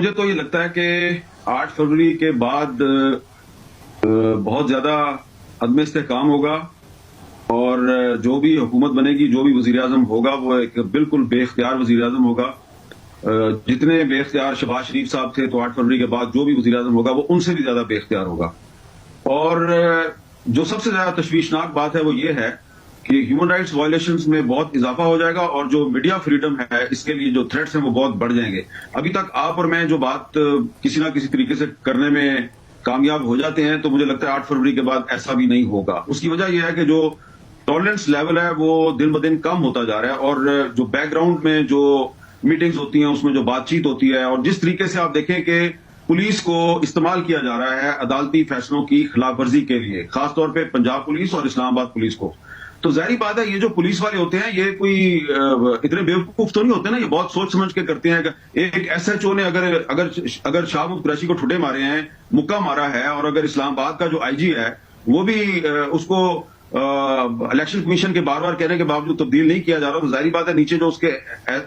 मुझे तो ये लगता है कि 8 फरवरी के बाद बहुत ज्यादा अदम इस्तेहकाम होगा और जो भी हुकूमत बनेगी, जो भी वजीर आजम होगा, वो एक बिल्कुल बेख्तियार वजीर आजम होगा। जितने बेख्तियार शहबाज शरीफ साहब थे, तो 8 फरवरी के बाद जो भी वजीर आजम होगा वो उनसे भी ज्यादा बेख्तियार होगा। और जो सबसे ज्यादा तशवीशनाक बात है वो ये है कि ह्यूमन राइट्स वायलेशंस में बहुत इजाफा हो जाएगा और जो मीडिया फ्रीडम है, इसके लिए जो थ्रेट्स हैं वो बहुत बढ़ जाएंगे। अभी तक आप और मैं जो बात किसी ना किसी तरीके से करने में कामयाब हो जाते हैं, तो मुझे लगता है 8 फरवरी के बाद ऐसा भी नहीं होगा। उसकी वजह यह है कि जो टॉलरेंस लेवल है वो दिन ब दिन कम होता जा रहा है और जो बैकग्राउंड में जो मीटिंग्स होती हैं, उसमें जो बातचीत होती है, और जिस तरीके से आप देखें कि पुलिस को इस्तेमाल किया जा रहा है अदालती फैसलों की खिलाफ वर्जी के लिए, खासतौर पे पंजाब पुलिस और इस्लामाबाद पुलिस को, तो जाहिर बात है ये जो पुलिस वाले होते हैं ये कोई इतने बेवकूफ तो नहीं होते ना, ये बहुत सोच समझ के करते हैं। एक एसएचओ ने अगर शाह महमूद कुरैशी को ठुड्डे मारे हैं, मुक्का मारा है, और अगर इस्लामाबाद का जो आईजी है वो भी उसको इलेक्शन कमीशन के बार बार कहने के बावजूद तब्दील नहीं किया जा रहा, तो जाहिर बात है नीचे जो उसके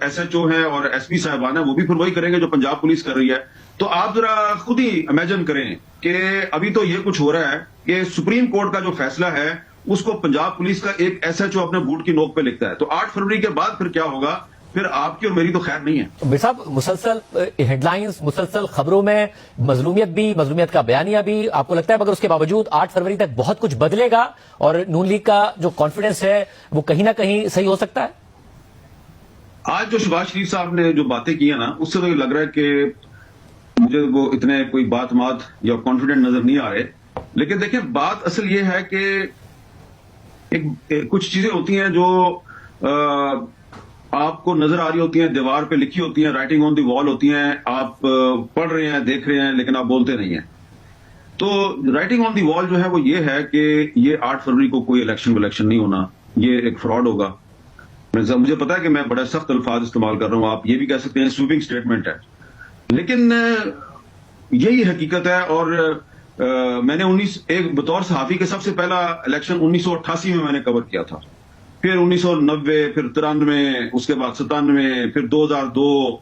एसएचओ हैं और एसपी साहबान है वो भी फिर वही करेंगे जो पंजाब पुलिस कर रही है। तो आप जरा खुद ही इमेजिन करें कि अभी तो ये कुछ हो रहा है कि सुप्रीम कोर्ट का जो फैसला है उसको पंजाब पुलिस का एक एसएचओ अपने बूट की नोक पे लिखता है, तो 8 फरवरी के बाद फिर क्या होगा? फिर आपकी और मेरी तो खैर नहीं है। बिर साहब, मुसलसल हेडलाइंस, मुसलसल खबरों में मजलूमियत का बयानिया भी, आपको लगता है मगर उसके बावजूद 8 फरवरी तक बहुत कुछ बदलेगा और नून लीग का जो कॉन्फिडेंस है वो कहीं ना कहीं सही हो सकता है? आज जो शहबाज शरीफ साहब ने जो बातें की है ना, उससे तो ये लग रहा है कि मुझे वो इतने कोई बात या कॉन्फिडेंट नजर नहीं आ रहे। लेकिन देखिए, बात असल ये है कि कुछ चीजें होती हैं जो आपको नजर आ रही होती हैं, दीवार पे लिखी होती हैं, राइटिंग ऑन द वॉल होती हैं, आप पढ़ रहे हैं, देख रहे हैं, लेकिन आप बोलते नहीं हैं। तो राइटिंग ऑन द वॉल जो है वो ये है कि ये 8 फरवरी को कोई इलेक्शन नहीं होना, ये एक फ्रॉड होगा। मुझे पता है कि मैं बड़ा सख्त अल्फाज इस्तेमाल कर रहा हूं, आप ये भी कह सकते हैं स्वीपिंग स्टेटमेंट है, लेकिन यही हकीकत है। और मैंने एक बतौर सहाफी के सबसे पहला इलेक्शन 1988 में मैंने कवर किया था, फिर 1990, फिर 93, उसके बाद 97, फिर 2002,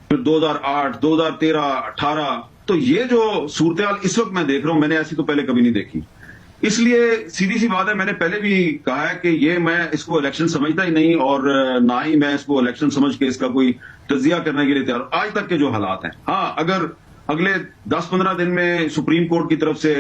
फिर 2008, 2013, 18। तो ये जो सूरत इस वक्त मैं देख रहा हूं, मैंने ऐसी तो पहले कभी नहीं देखी। इसलिए सीधी सी बात है, मैंने पहले भी कहा है कि ये मैं इसको इलेक्शन समझता ही नहीं, और ना ही मैं इसको इलेक्शन समझ के इसका कोई तजिया करने के लिए तैयार आज तक के जो हालात हैं। हाँ, अगर अगले 10-15 दिन में सुप्रीम कोर्ट की तरफ से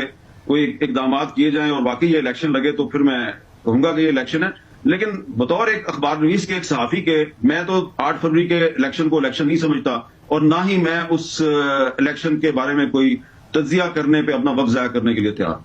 कोई इकदाम किए जाएं और वाकई ये इलेक्शन लगे, तो फिर मैं कहूंगा कि ये इलेक्शन है। लेकिन बतौर एक अखबार नवीस के, एक सहाफी के, मैं तो 8 फरवरी के इलेक्शन को इलेक्शन नहीं समझता, और ना ही मैं उस इलेक्शन के बारे में कोई तजिया करने पे अपना वक्त जाया करने के लिए तैयार।